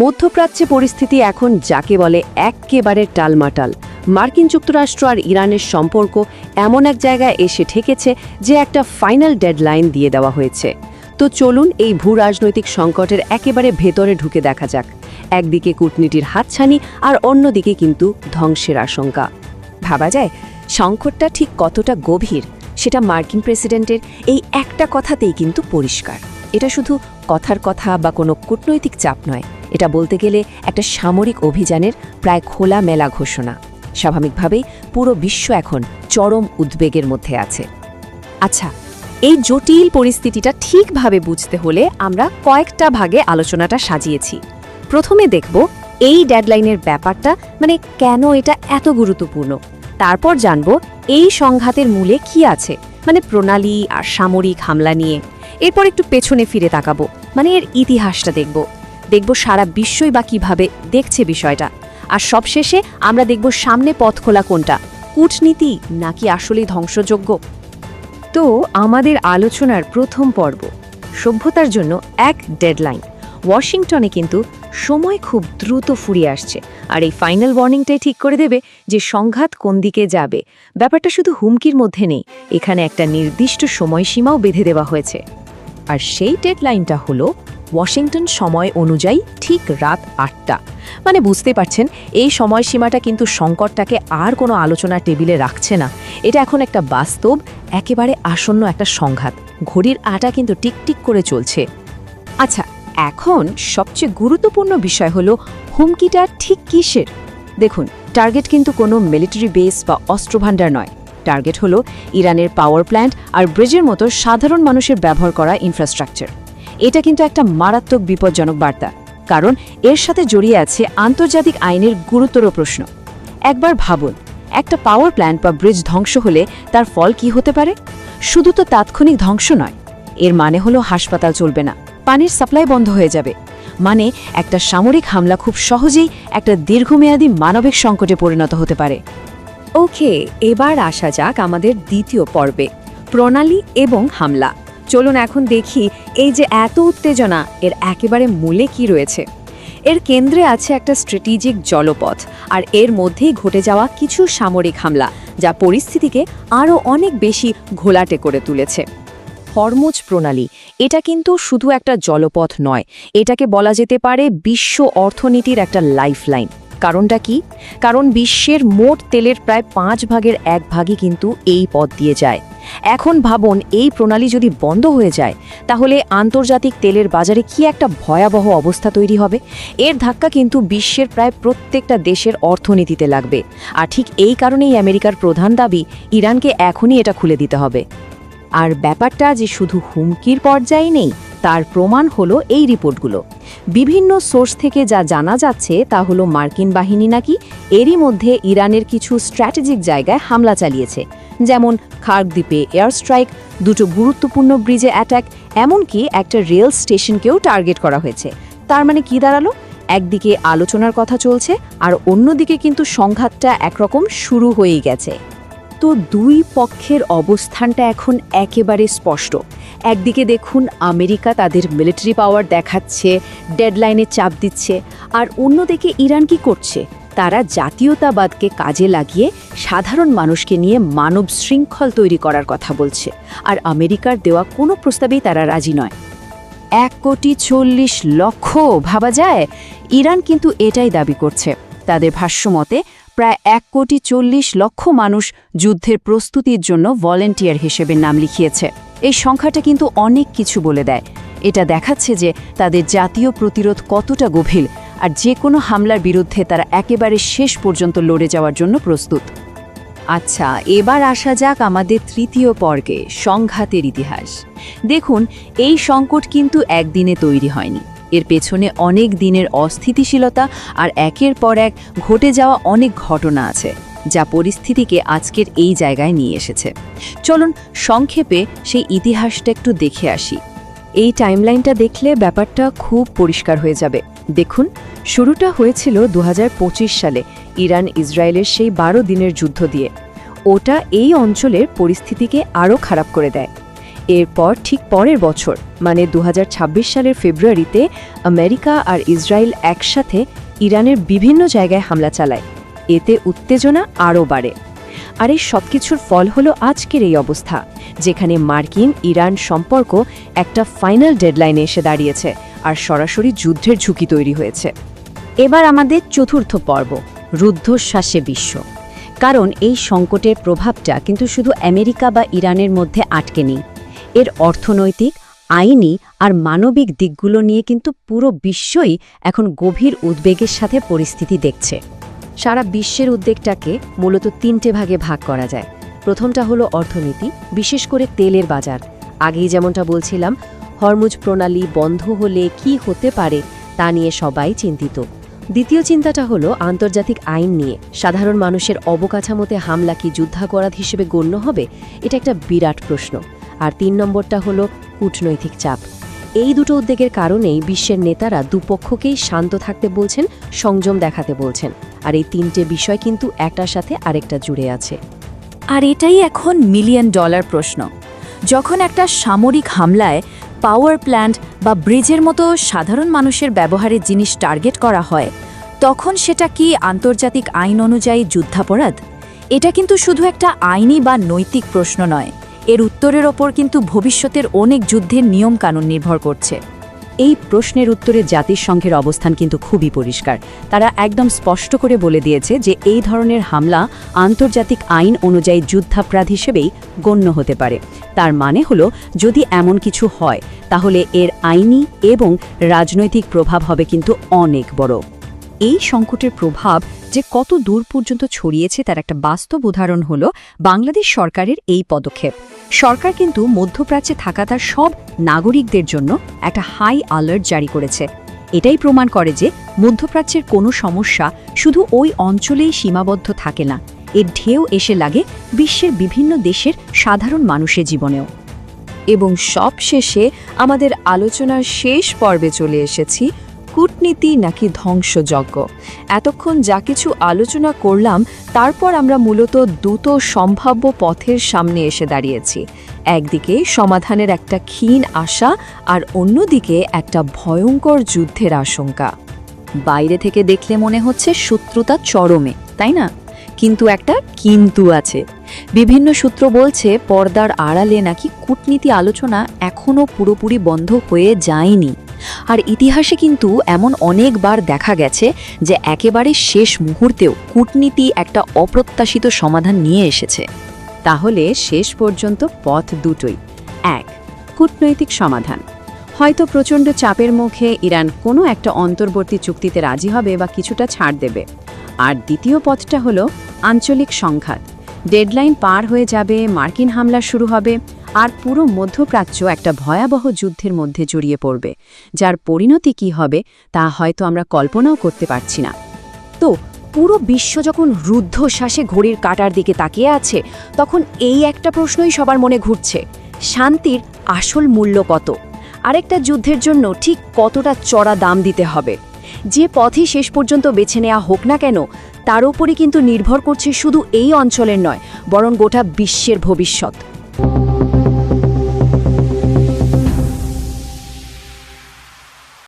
মধ্যপ্রাচ্যে পরিস্থিতি এখন যাকে বলে এক্কেবারে টালমাটাল। মার্কিন যুক্তরাষ্ট্র আর ইরানের সম্পর্ক এমন এক জায়গায় এসে ঠেকেছে যে একটা ফাইনাল ডেডলাইন দিয়ে দেওয়া হয়েছে। তো চলুন এই ভূ রাজনৈতিক সংকটের একেবারে ভেতরে ঢুকে দেখা যাক। একদিকে কূটনীতির হাতছানি আর অন্যদিকে কিন্তু ধ্বংসের আশঙ্কা। ভাবা যায় সংকটটা ঠিক কতটা গভীর সেটা মার্কিন প্রেসিডেন্টের এই একটা কথাতেই কিন্তু পরিষ্কার। এটা শুধু কথার কথা বা কোনো কূটনৈতিক চাপ নয়, এটা বলতে গেলে একটা সামরিক অভিযানের প্রায় খোলা মেলা ঘোষণা। স্বাভাবিকভাবেই পুরো বিশ্ব এখন চরম উদ্বেগের মধ্যে আছে। আচ্ছা, এই জটিল পরিস্থিতিটা ঠিকভাবে বুঝতে হলে আমরা কয়েকটা ভাগে আলোচনাটা সাজিয়েছি। প্রথমে দেখব এই ডেডলাইনের ব্যাপারটা, মানে কেন এটা এত গুরুত্বপূর্ণ। তারপর জানব এই সংঘাতের মূলে কি আছে, মানে প্রণালী আর সামরিক হামলা নিয়ে। এরপর একটু পেছনে ফিরে তাকাবো, মানে এর ইতিহাসটা দেখব সারা বিশ্বই বা কিভাবে দেখছে বিষয়টা। আর সবশেষে আমরা দেখব সামনে পথ খোলা কোনটা, কূটনীতি নাকি আসলেই ধ্বংসযোগ্য। তো আমাদের আলোচনার প্রথম পর্ব, সভ্যতার জন্য এক ডেডলাইন। ওয়াশিংটনে কিন্তু সময় খুব দ্রুত ফুরিয়ে আসছে, আর এই ফাইনাল ওয়ার্নিংটাই ঠিক করে দেবে যে সংঘাত কোন দিকে যাবে। ব্যাপারটা শুধু হুমকির মধ্যে নেই, এখানে একটা নির্দিষ্ট সময়সীমাও বেঁধে দেওয়া হয়েছে। আর সেই ডেডলাইনটা হলো ওয়াশিংটন সময় অনুযায়ী ঠিক রাত ৮টা। মানে বুঝতে পারছেন, এই সময়সীমাটা কিন্তু সংকটটাকে আর কোনো আলোচনার টেবিলে রাখছে না। এটা এখন একটা বাস্তব, একেবারে আসন্ন একটা সংঘাত। ঘড়ির আটা কিন্তু টিকটিক করে চলছে। আচ্ছা, এখন সবচেয়ে গুরুত্বপূর্ণ বিষয় হলো হুমকিটা ঠিক কিসের। দেখুন, টার্গেট কিন্তু কোনো মিলিটারি বেস বা অস্ত্রভাণ্ডার নয়। টার্গেট হলো ইরানের পাওয়ার প্ল্যান্ট আর ব্রিজের মতো সাধারণ মানুষের ব্যবহার করা ইনফ্রাস্ট্রাকচার। এটা কিন্তু একটা মারাত্মক বিপজ্জনক বার্তা, কারণ এর সাথে জড়িয়ে আছে আন্তর্জাতিক আইনের গুরুতর প্রশ্ন। একবার ভাবুন, একটা পাওয়ার প্ল্যান্ট বা ব্রিজ ধ্বংস হলে তার ফল কি হতে পারে? শুধু তো তাৎক্ষণিক ধ্বংস নয়, এর মানে হলো হাসপাতাল চলবে না, পানির সাপ্লাই বন্ধ হয়ে যাবে। মানে একটা সামরিক হামলা খুব সহজেই একটা দীর্ঘমেয়াদী মানবিক সংকটে পরিণত হতে পারে। ওকে, এবার আসা যাক আমাদের দ্বিতীয় পর্বে, প্রণালী এবং হামলা। চলুন এখন দেখি এই যে এত উত্তেজনা, এর একেবারে মূলে কি রয়েছে। এর কেন্দ্রে আছে একটা স্ট্র্যাটেজিক জলপথ, আর এর মধ্যেই ঘটে যাওয়া কিছু সামরিক হামলা যা পরিস্থিতিকে আরও অনেক বেশি ঘোলাটে করে তুলেছে। হরমুজ প্রণালী, এটা কিন্তু শুধু একটা জলপথ নয়, এটাকে বলা যেতে পারে বিশ্ব অর্থনীতির একটা লাইফলাইন। কারণটা কি? কারণ বিশ্বের মোট তেলের প্রায় 1/5 কিন্তু এই পথ দিয়ে যায়। এখন ভাবুন, এই প্রণালী যদি বন্ধ হয়ে যায়, তাহলে আন্তর্জাতিক তেলের বাজারে কি একটা ভয়াবহ অবস্থা তৈরি হবে। এর ধাক্কা কিন্তু বিশ্বের প্রায় প্রত্যেকটা দেশের অর্থনীতিতে লাগবে। আর ঠিক এই কারণেই আমেরিকার প্রধান দাবি, ইরানকে এখনই এটা খুলে দিতে হবে। আর ব্যাপারটা যে শুধু হুমকির পর্যায়ে নেই, তার প্রমাণ হলো এই রিপোর্টগুলো। বিভিন্ন সোর্স থেকে যা জানা যাচ্ছে তা হলো মার্কিন বাহিনী নাকি এরই মধ্যে ইরানের কিছু স্ট্র্যাটেজিক জায়গায় হামলা চালিয়েছে, যেমন খার্ক দ্বীপে এয়ার স্ট্রাইক, দুটো গুরুত্বপূর্ণ ব্রিজে অ্যাটাক, এমনকি একটা রেল স্টেশনকেও টার্গেট করা হয়েছে। তার মানে কি দাঁড়ালো? একদিকে আলোচনার কথা চলছে, আর অন্যদিকে কিন্তু সংঘাতটা একরকম শুরু হয়েই গেছে। তো দুই পক্ষের অবস্থানটা এখন একেবারে স্পষ্ট। একদিকে দেখুন, আমেরিকা তাদের মিলিটারি পাওয়ার দেখাচ্ছে, ডেডলাইনে চাপ দিচ্ছে, আর অন্যদিকে ইরান কি করছে? তারা জাতীয়তাবাদকে কাজে লাগিয়ে সাধারণ মানুষকে নিয়ে মানব শৃঙ্খল তৈরি করার কথা বলছে, আর আমেরিকার দেওয়া কোনো প্রস্তাবেই তারা রাজি নয়। 1,40,00,000 ভাবা যায়? ইরান কিন্তু এটাই দাবি করছে। তাদের ভাষ্যমতে প্রায় 1,40,00,000 মানুষ যুদ্ধের প্রস্তুতির জন্য ভলেন্টিয়ার হিসেবে নাম লিখিয়েছে। এই সংখ্যাটা কিন্তু অনেক কিছু বলে দেয়। এটা দেখাচ্ছে যে তাদের জাতীয় প্রতিরোধ কতটা গভীর, আর যে কোনো হামলার বিরুদ্ধে তারা একেবারে শেষ পর্যন্ত লড়ে যাওয়ার জন্য প্রস্তুত। আচ্ছা, এবার আসা যাক আমাদের তৃতীয় পর্বে, সংঘাতের ইতিহাস। দেখুন, এই সংকট কিন্তু একদিনে তৈরি হয়নি। এর পেছনে অনেক দিনের অস্থিতিশীলতা আর একের পর এক ঘটে যাওয়া অনেক ঘটনা আছে, যা পরিস্থিতিকে আজকের এই জায়গায় নিয়ে এসেছে। চলুন সংক্ষেপে সেই ইতিহাসটা একটু দেখে আসি। এই টাইমলাইনটা দেখলে ব্যাপারটা খুব পরিষ্কার হয়ে যাবে। দেখুন, শুরুটা হয়েছিল 2025 সালে ইরান ইসরায়েলের সেই 12 দিনের যুদ্ধ দিয়ে। ওটা এই অঞ্চলের পরিস্থিতিকে আরও খারাপ করে দেয়। এরপর ঠিক পরের বছর মানে 2026 সালের ফেব্রুয়ারিতে আমেরিকা আর ইসরায়েল একসাথে ইরানের বিভিন্ন জায়গায় হামলা চালায়। এতে উত্তেজনা আরও বাড়ে। আর এই সবকিছুর ফল হলো আজকের এই অবস্থা, যেখানে মার্কিন ইরান সম্পর্ক একটা ফাইনাল ডেডলাইনে এসে দাঁড়িয়েছে আর সরাসরি যুদ্ধের ঝুঁকি তৈরি হয়েছে। এবার আমাদের চতুর্থ পর্ব, রুদ্ধশ্বাসে বিশ্ব। কারণ এই সংকটের প্রভাবটা কিন্তু শুধু আমেরিকা বা ইরানের মধ্যে আটকে নেই। এর অর্থনৈতিক, আইনি আর মানবিক দিকগুলো নিয়ে কিন্তু পুরো বিশ্বই এখন গভীর উদ্বেগের সাথে পরিস্থিতি দেখছে। সারা বিশ্বের উদ্বেগটাকে মূলত 3টে ভাগে ভাগ করা যায়। প্রথমটা হলো অর্থনীতি, বিশেষ করে তেলের বাজার। আগেই যেমনটা বলছিলাম, হরমুজ প্রণালী বন্ধ হলে কি হতে পারে তা নিয়ে সবাই চিন্তিত। দ্বিতীয় চিন্তাটা হলো আন্তর্জাতিক আইন নিয়ে। সাধারণ মানুষের অবকাঠামোতে হামলা কি যুদ্ধাপরাধ হিসেবে গণ্য হবে? এটা একটা বিরাট প্রশ্ন। আর 3 নম্বরটা হলো কূটনৈতিক চাপ। এই দুটো উদ্বেগের কারণেই বিশ্বের নেতারা দুপক্ষকেই শান্ত থাকতে বলছেন, সংযম দেখাতে বলছেন। আর এই 3টে বিষয় কিন্তু একটার সাথে আরেকটা জুড়ে আছে। আর এটাই এখন $মিলিয়ন প্রশ্ন। যখন একটা সামরিক হামলায় পাওয়ার প্ল্যান্ট বা ব্রিজের মতো সাধারণ মানুষের ব্যবহারের জিনিস টার্গেট করা হয়, তখন সেটা কি আন্তর্জাতিক আইন অনুযায়ী যুদ্ধাপরাধ? এটা কিন্তু শুধু একটা আইনি বা নৈতিক প্রশ্ন নয়, এর উত্তরের ওপর কিন্তু ভবিষ্যতের অনেক যুদ্ধের নিয়মকানুন নির্ভর করছে। এই প্রশ্নের উত্তরে জাতিসংঘের অবস্থান কিন্তু খুবই পরিষ্কার। তারা একদম স্পষ্ট করে বলে দিয়েছে যে এই ধরনের হামলা আন্তর্জাতিক আইন অনুযায়ী যুদ্ধাপরাধ হিসেবেই গণ্য হতে পারে। তার মানে হলো, যদি এমন কিছু হয় তাহলে এর আইনি এবং রাজনৈতিক প্রভাব হবে কিন্তু অনেক বড়। এই সংকটের প্রভাব যে কত দূর পর্যন্ত ছড়িয়েছে তার একটা বাস্তব উদাহরণ হলো বাংলাদেশ সরকারের এই পদক্ষেপ। সরকার কিন্তু মধ্যপ্রাচ্যে থাকা তার সব নাগরিকদের জন্য একটা হাই অ্যালার্ট জারি করেছে। এটাই প্রমাণ করে যে মধ্যপ্রাচ্যের কোনো সমস্যা শুধু ওই অঞ্চলেই সীমাবদ্ধ থাকে না, এর ঢেউ এসে লাগে বিশ্বের বিভিন্ন দেশের সাধারণ মানুষের জীবনেও। এবং সবশেষে আমাদের আলোচনার শেষ পর্বে চলে এসেছি, কূটনীতি নাকি ধ্বংসযজ্ঞ। এতক্ষণ যা কিছু আলোচনা করলাম, তারপর আমরা মূলত দুটো সম্ভাব্য পথের সামনে এসে দাঁড়িয়েছি। একদিকে সমাধানের একটা ক্ষীণ আশা, আর অন্যদিকে একটা ভয়ঙ্কর যুদ্ধের আশঙ্কা। বাইরে থেকে দেখলে মনে হচ্ছে শত্রুতা চরমে, তাই না? কিন্তু একটা কিন্তু আছে। বিভিন্ন সূত্র বলছে পর্দার আড়ালে নাকি কূটনীতি আলোচনা এখনও পুরোপুরি বন্ধ হয়ে যায়নি। আর ইতিহাসে কিন্তু এমন অনেকবার দেখা গেছে যে একেবারে শেষ মুহূর্তেও কূটনীতি একটা অপ্রত্যাশিত সমাধান নিয়ে এসেছে। তাহলে শেষ পর্যন্ত পথ দুটোই। 1. কূটনৈতিক সমাধান। হয়তো প্রচণ্ড চাপের মুখে ইরান কোনো একটা অন্তর্বর্তী চুক্তিতে রাজি হবে বা কিছুটা ছাড় দেবে। আর দ্বিতীয় পথটা হলো আঞ্চলিক সংঘাত। ডেডলাইন পার হয়ে যাবে, মার্কিন হামলা শুরু হবে, আর পুরো মধ্যপ্রাচ্য একটা ভয়াবহ যুদ্ধের মধ্যে জড়িয়ে পড়বে, যার পরিণতি কী হবে তা হয়তো আমরা কল্পনাও করতে পারছি না। তো পুরো বিশ্ব যখন রুদ্ধশ্বাসে ঘড়ির কাঁটার দিকে তাকিয়ে আছে, তখন এই একটা প্রশ্নই সবার মনে ঘুরছে: শান্তির আসল মূল্য কত? আরেকটা যুদ্ধের জন্য ঠিক কতটা চড়া দাম দিতে হবে? যে পথই শেষ পর্যন্ত বেছে নেওয়া হোক না কেন, তার উপরই কিন্তু নির্ভর করছে শুধু এই অঞ্চলের নয়, বরং গোটা বিশ্বের ভবিষ্যৎ।